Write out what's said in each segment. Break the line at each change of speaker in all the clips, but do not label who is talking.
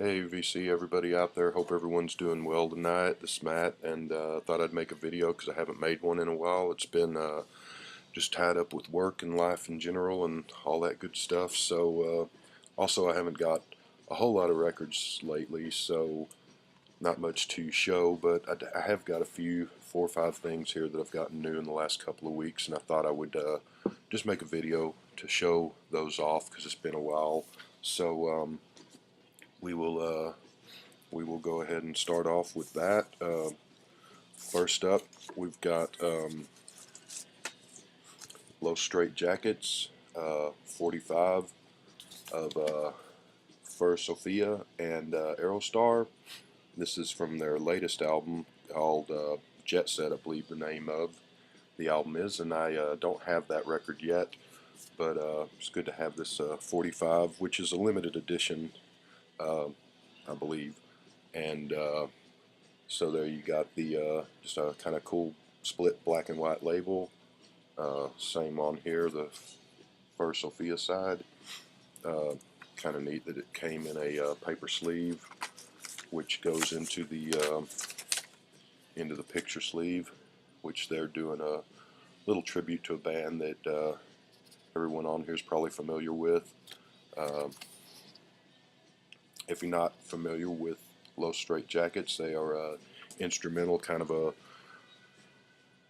Hey VC, everybody out there. Hope everyone's doing well tonight. This is Matt, and thought I'd make a video because I haven't made one in a while. It's been just tied up with work and life in general and all that good stuff. So also I haven't got a whole lot of records lately, so not much to show. But I have got a few, 4 or 5 things here that I've gotten new in the last couple of weeks, and I thought I would just make a video to show those off because it's been a while. So we will. We will go ahead and start off with that. First up, we've got Low Straight Jackets, 45 of Fur Sophia and Aerostar. This is from their latest album called Jet Set, I believe the name of the album is, and I don't have that record yet, but it's good to have this 45, which is a limited edition, I believe, and so there you got the just a kind of cool split black and white label. Same on here, the Fur Sophia side. Kind of neat that it came in a paper sleeve, which goes into the picture sleeve, which they're doing a little tribute to a band that everyone on here is probably familiar with. If you're not familiar with Low Straight Jackets, they are instrumental, kind of a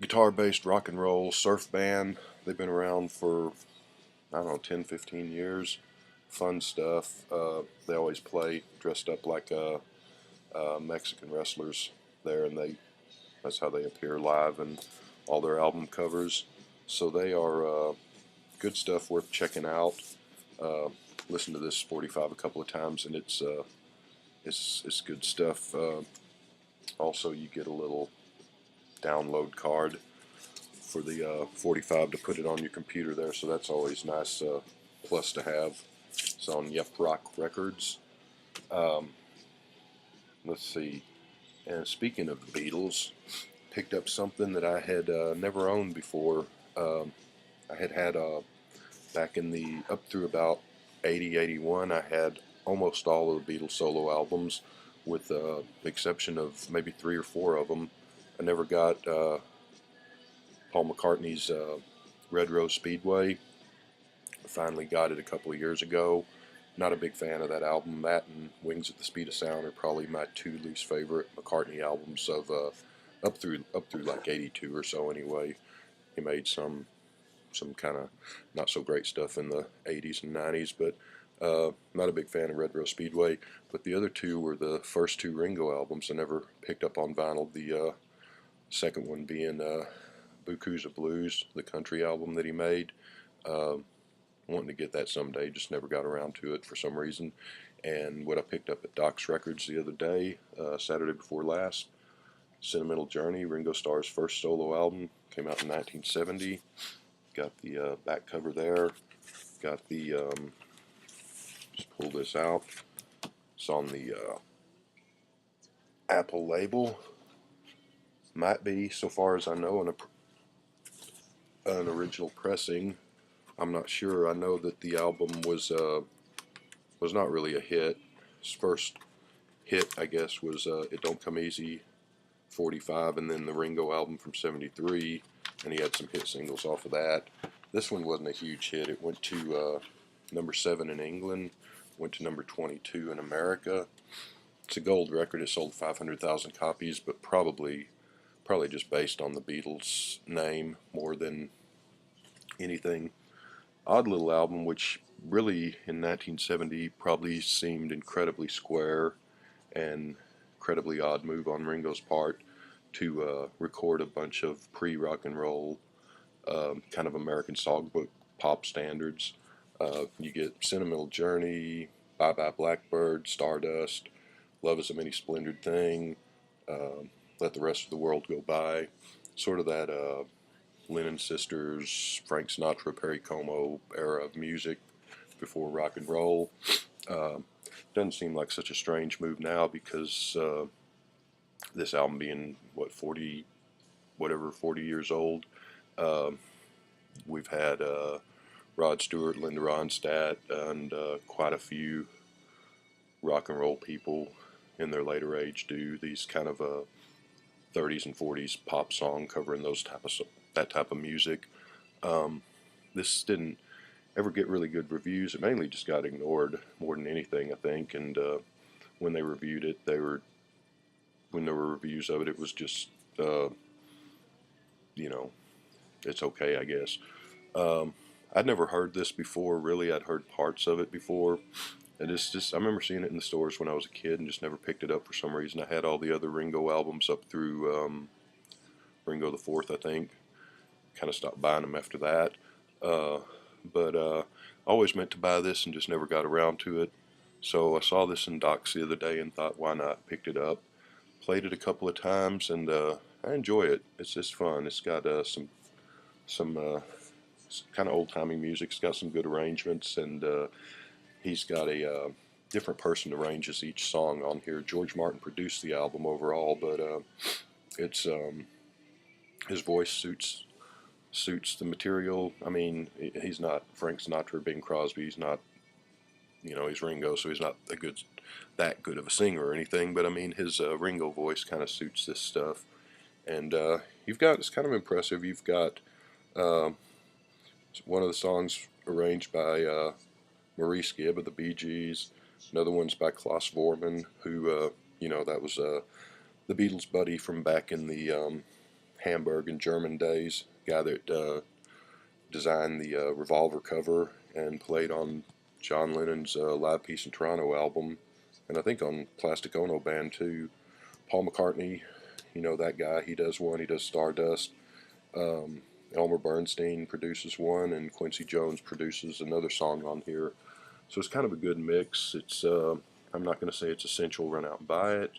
guitar-based rock and roll surf band. They've been around for, I don't know, 10, 15 years. Fun stuff. They always play dressed up like Mexican wrestlers there, and that's how they appear live in all their album covers. So they are good stuff, worth checking out. Listened to this 45 a couple of times, and it's good stuff. Also, you get a little download card for the 45 to put it on your computer there, so that's always nice plus to have. It's on Yep Rock Records. Let's see, and speaking of the Beatles, picked up something that I had never owned before. I had back in the up through about 80, 81, I had almost all of the Beatles solo albums, with the exception of maybe 3 or 4 of them. I never got Paul McCartney's Red Rose Speedway. I finally got it a couple of years ago. Not a big fan of that album. That and Wings at the Speed of Sound are probably my 2 least favorite McCartney albums of up through like 82 or so anyway. He made some kind of not so great stuff in the 80s and 90s, but not a big fan of Red Rose Speedway. But the other 2 were the first 2 Ringo albums I never picked up on vinyl. The second one being Buku's of Blues, the country album that he made. Wanting to get that someday, just never got around to it for some reason. And what I picked up at Doc's Records the other day, Saturday before last, Sentimental Journey, Ringo Starr's first solo album, came out in 1970. Got the back cover there. Got the, just pull this out. It's on the Apple label. Might be, so far as I know, an original pressing. I'm not sure. I know that the album was not really a hit. His first hit, I guess, was It Don't Come Easy, 45, and then the Ringo album from 73, and he had some hit singles off of that. This one wasn't a huge hit. It went to number 7 in England, went to number 22 in America. It's a gold record. It sold 500,000 copies, but probably just based on the Beatles' name more than anything. Odd little album, which really in 1970 probably seemed incredibly square, and incredibly odd move on Ringo's part to record a bunch of pre-rock and roll kind of American songbook pop standards. You get Sentimental Journey, Bye Bye Blackbird, Stardust, Love Is a Many Splendored Thing, Let the Rest of the World Go By, sort of that Lennon Sisters, Frank Sinatra, Perry Como era of music before rock and roll. Doesn't seem like such a strange move now, because this album being, what, 40 years old, we've had Rod Stewart, Linda Ronstadt, and quite a few rock and roll people in their later age do, these kind of 30s and 40s pop song covering that type of music. This didn't ever get really good reviews. It mainly just got ignored more than anything, I think. And when they reviewed it, when there were reviews of it, it was just you know, it's okay, I guess. I'd never heard this before, really. I'd heard parts of it before. And it's just, I remember seeing it in the stores when I was a kid and just never picked it up for some reason. I had all the other Ringo albums up through Ringo the Fourth, I think. Kind of stopped buying them after that. But I always meant to buy this and just never got around to it. So I saw this in Doc's the other day and thought, why not? Picked it up, played it a couple of times, and I enjoy it. It's just fun. It's got some kind of old-timey music. It's got some good arrangements, and he's got a different person arranges each song on here. George Martin produced the album overall, but it's his voice suits the material. I mean, he's not Frank Sinatra or Bing Crosby. He's not, he's Ringo, so he's not that good of a singer or anything. But I mean, his Ringo voice kind of suits this stuff. And it's kind of impressive. You've got one of the songs arranged by Maurice Gibb of the Bee Gees. Another one's by Klaus Voormann, who, that was the Beatles' buddy from back in the Hamburg and German days. Guy that designed the Revolver cover and played on John Lennon's Live Peace in Toronto album, and I think on Plastic Ono Band too. Paul McCartney, that guy, he does one, he does Stardust. Elmer Bernstein produces one, and Quincy Jones produces another song on here. So it's kind of a good mix. It's I'm not going to say it's essential, run out and buy it,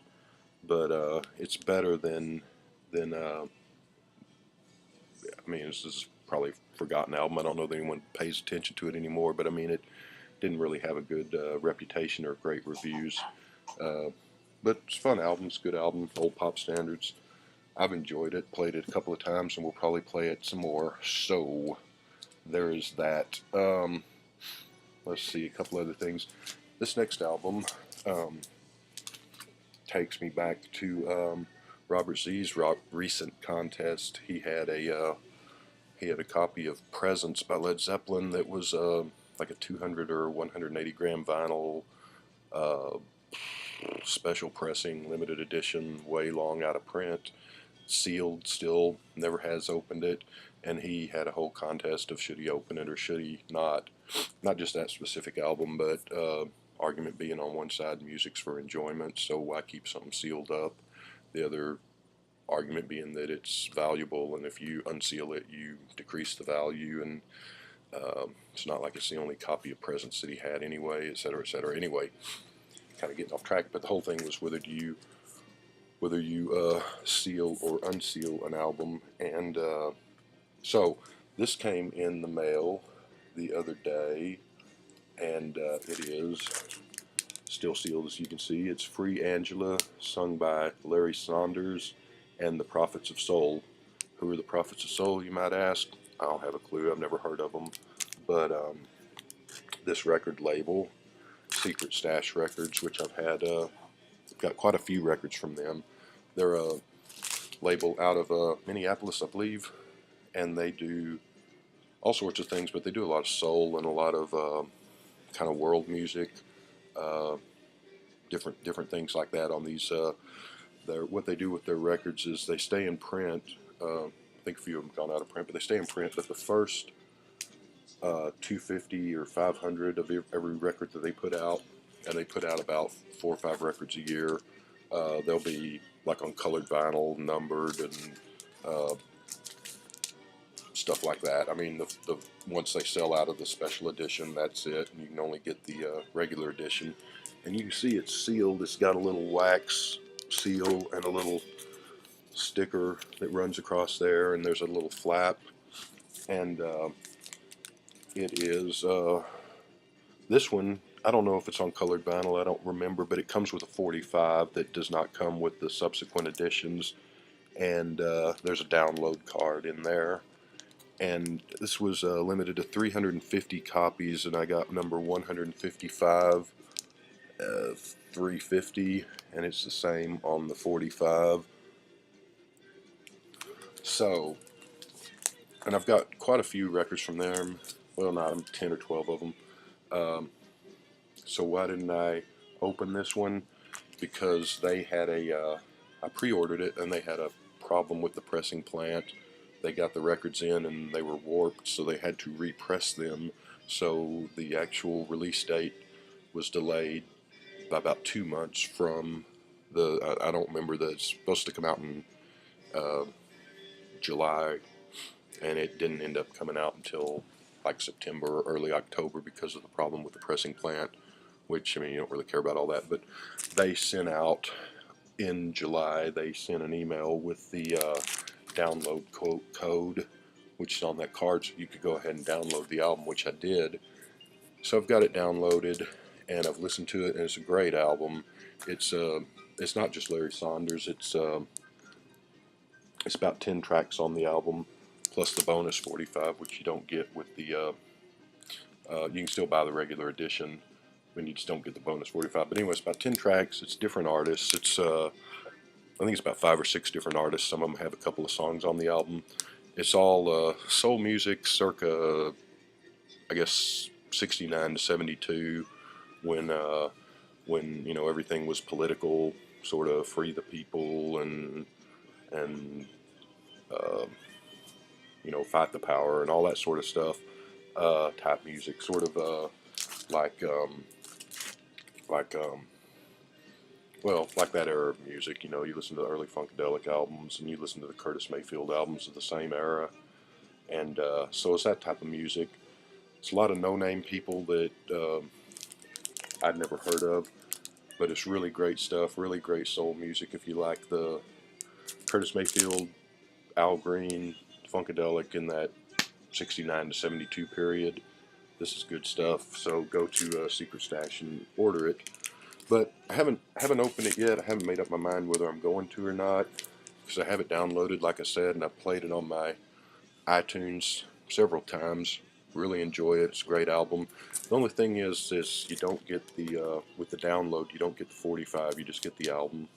but it's better than I mean, this is probably a forgotten album. I don't know that anyone pays attention to it anymore, but I mean, it didn't really have a good reputation or great reviews. But it's a fun album. It's a good album, old pop standards. I've enjoyed it, played it a couple of times, and we'll probably play it some more. So there is that. Let's see, a couple other things. This next album takes me back to Robert Z's recent contest. He had a copy of Presence by Led Zeppelin that was like a 200 or 180 gram vinyl, special pressing, limited edition, way long out of print, sealed still, never has opened it, and he had a whole contest of should he open it or should he not. Not just that specific album, but argument being on one side, music's for enjoyment, so why keep something sealed up? The other argument being that it's valuable, and if you unseal it, you decrease the value, and it's not like it's the only copy of Presence that he had anyway, etc., etc. Anyway, kind of getting off track, but the whole thing was whether you seal or unseal an album, and so this came in the mail the other day, and it is still sealed, as you can see. It's Free Angela, sung by Larry Saunders and the Prophets of Soul. Who are the Prophets of Soul, you might ask? I don't have a clue. I've never heard of them. But this record label, Secret Stash Records, which I've got quite a few records from them. They're a label out of Minneapolis, I believe, and they do all sorts of things, but they do a lot of soul and a lot of kind of world music, different things like that on these. What they do with their records is they stay in print. I think a few of them gone out of print, but they stay in print. But the first 250 or 500 of every record that they put out, and they put out about 4 or 5 records a year, they'll be like on colored vinyl, numbered, and stuff like that. I mean, the once they sell out of the special edition, that's it, and you can only get the regular edition. And you can see it's sealed. It's got a little wax seal and a little sticker that runs across there, and there's a little flap. And it is this one. I don't know if it's on colored vinyl. I don't remember, but it comes with a 45 that does not come with the subsequent editions. And there's a download card in there. And this was limited to 350 copies, and I got number 155. uh, 350, and it's the same on the 45. So, and I've got quite a few records from them. Well, not 10 or 12 of them. Um, so why didn't I open this one? Because they had I pre-ordered it and they had a problem with the pressing plant. They got the records in and they were warped, so they had to repress them. So the actual release date was delayed by about 2 months from I don't remember that it's supposed to come out in uh, July, and it didn't end up coming out until like September or early October because of the problem with the pressing plant. Which, I mean, you don't really care about all that, but they sent out in July. They sent an email with the download code, which is on that card, so you could go ahead and download the album, which I did. So I've got it downloaded and I've listened to it, and it's a great album. It's not just Larry Saunders. It's about 10 tracks on the album, plus the bonus 45, which you don't get with the. You can still buy the regular edition, when you just don't get the bonus 45. But anyway, it's about 10 tracks. It's different artists. I think it's about 5 or 6 different artists. Some of them have a couple of songs on the album. It's all soul music, circa I guess 69 to 72, when everything was political, sort of free the people and uh, fight the power and all that sort of stuff. Type music, sort of like um, like well, like that era of music. You listen to the early Funkadelic albums and you listen to the Curtis Mayfield albums of the same era, and so it's that type of music. It's a lot of no-name people that I'd never heard of, but it's really great stuff, really great soul music. If you like the Curtis Mayfield, Al Green, Funkadelic in that 69 to 72 period, this is good stuff. So go to Secret Stash and order it. But I haven't opened it yet. I haven't made up my mind whether I'm going to or not, because I have it downloaded, like I said, and I've played it on my iTunes several times. Really enjoy it. It's a great album. The only thing is you don't get with the download, you don't get the 45. You just get the album.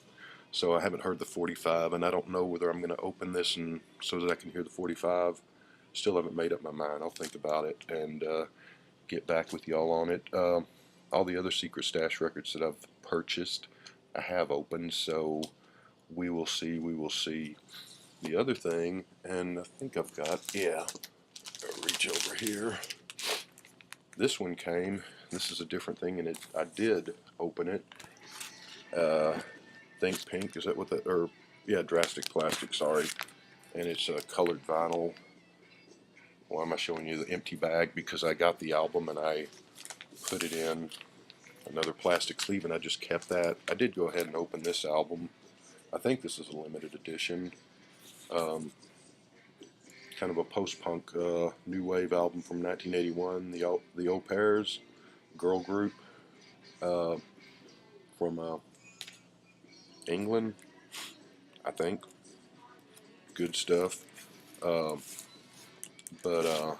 So I haven't heard the 45, and I don't know whether I'm going to open this and so that I can hear the 45. Still haven't made up my mind. I'll think about it and get back with y'all on it. All the other Secret Stash records that I've purchased, I have opened, so we will see. We will see. The other thing, and I think I've got, yeah, I'll reach over here. This one came. This is a different thing, and I did open it. Think Pink, is that what that, or yeah, Drastic Plastic, sorry. And it's a colored vinyl. Why am I showing you the empty bag? Because I got the album and I put it in another plastic sleeve, and I just kept that. I did go ahead and open this album. I think this is a limited edition. Um, Kind of a post-punk new wave album from 1981. The Au Pairs, girl group uh, from England, I think. Good stuff. Um, but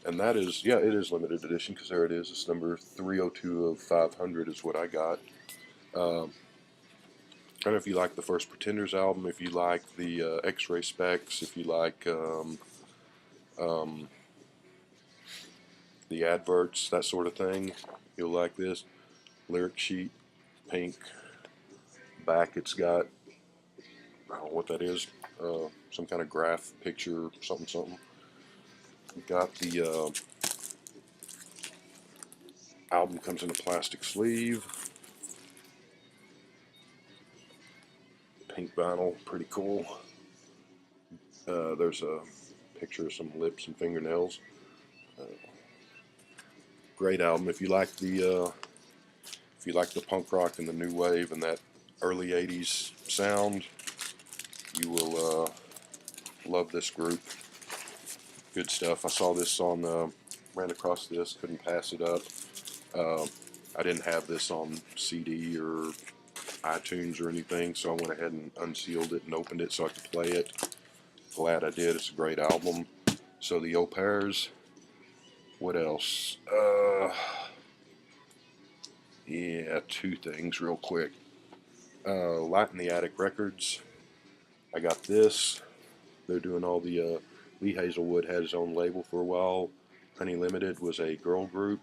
and that is, yeah, it is limited edition, because there it is. It's number 302 of 500 is what I got. I don't know if you like the first Pretenders album, if you like the X-Ray Specs, if you like um, the adverts, that sort of thing, you'll like this. Lyric sheet, pink. Back it's got, I don't know what that is, some kind of graph picture, something, something. Got the album comes in a plastic sleeve. Pink vinyl, pretty cool. There's a picture of some lips and fingernails. Uh, Great album. If you like the punk rock and the new wave and that early '80s sound, you will love this group. Good stuff. I saw this ran across this, couldn't pass it up. Uh, I didn't have this on CD or iTunes or anything, so I went ahead and unsealed it and opened it so I could play it. Glad I did. It's a great album. So the Au Pairs. What else? Yeah, two things real quick. Light in the Attic Records. I got this. They're doing all the Lee Hazelwood had his own label for a while. Honey Limited was a girl group.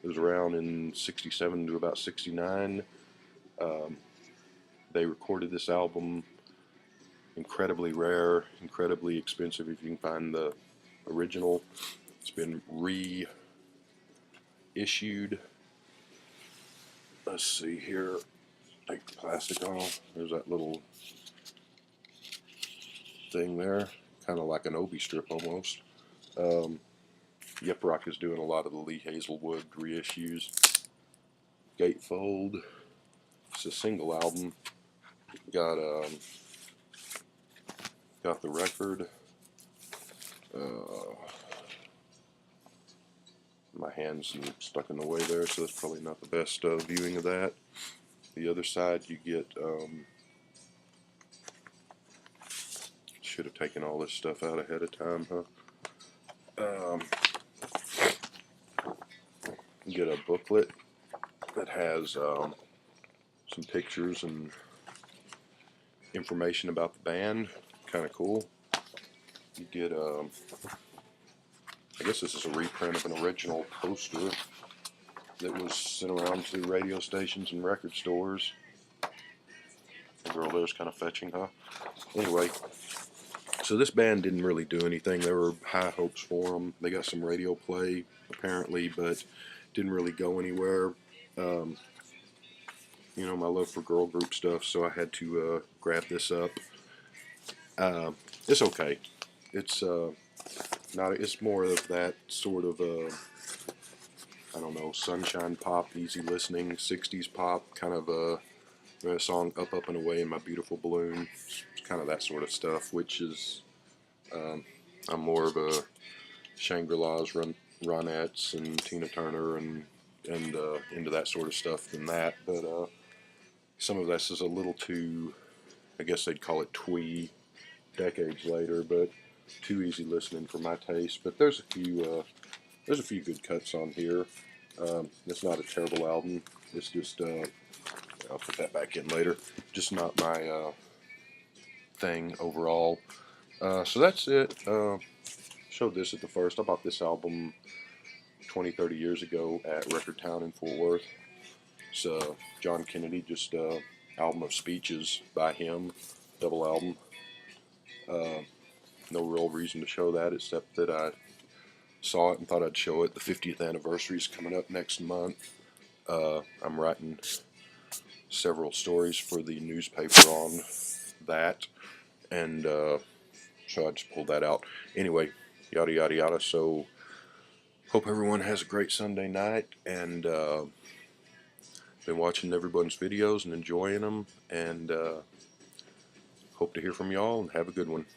It was around in '67 to about '69. Um, they recorded this album, incredibly rare, incredibly expensive if you can find the original. It's been reissued. Let's see here. Take the plastic off. There's that little thing there, kind of like an Obi strip almost. Yep Rock is doing a lot of the Lee Hazelwood reissues. Gatefold. It's a single album. Got got the record. My hand's stuck in the way there, so that's probably not the best viewing of that. The other side, you get. Should have taken all this stuff out ahead of time, huh? You get a booklet that has some pictures and information about the band. Kind of cool. You get, I guess this is a reprint of an original poster that was sent around to radio stations and record stores. The girl there's kind of fetching, huh? Anyway, so this band didn't really do anything. There were high hopes for them. They got some radio play, apparently, but didn't really go anywhere. You know, my love for girl group stuff, so I had to grab this up. It's okay. It's not. It's more of that sort of I don't know, sunshine pop, easy listening, '60s pop, kind of a song "Up Up and Away" in My Beautiful Balloon. It's kind of that sort of stuff, which is I'm more of a Shangri-La's, Ronettes, and Tina Turner, and into that sort of stuff than that. But some of this is a little too, I guess they'd call it twee, decades later, but too easy listening for my taste. But there's a few good cuts on here. It's not a terrible album. It's just I'll put that back in later. Just not my thing overall. So that's it. Showed this at the first. I bought this album 20, 30 years ago at Record Town in Fort Worth. It's John Kennedy, just album of speeches by him, double album. No real reason to show that except that I saw it and thought I'd show it. The 50th anniversary is coming up next month. I'm writing several stories for the newspaper on that, and so I just pulled that out. Anyway, yada yada yada. So hope everyone has a great Sunday night, and been watching everyone's videos and enjoying them, and hope to hear from y'all, and have a good one.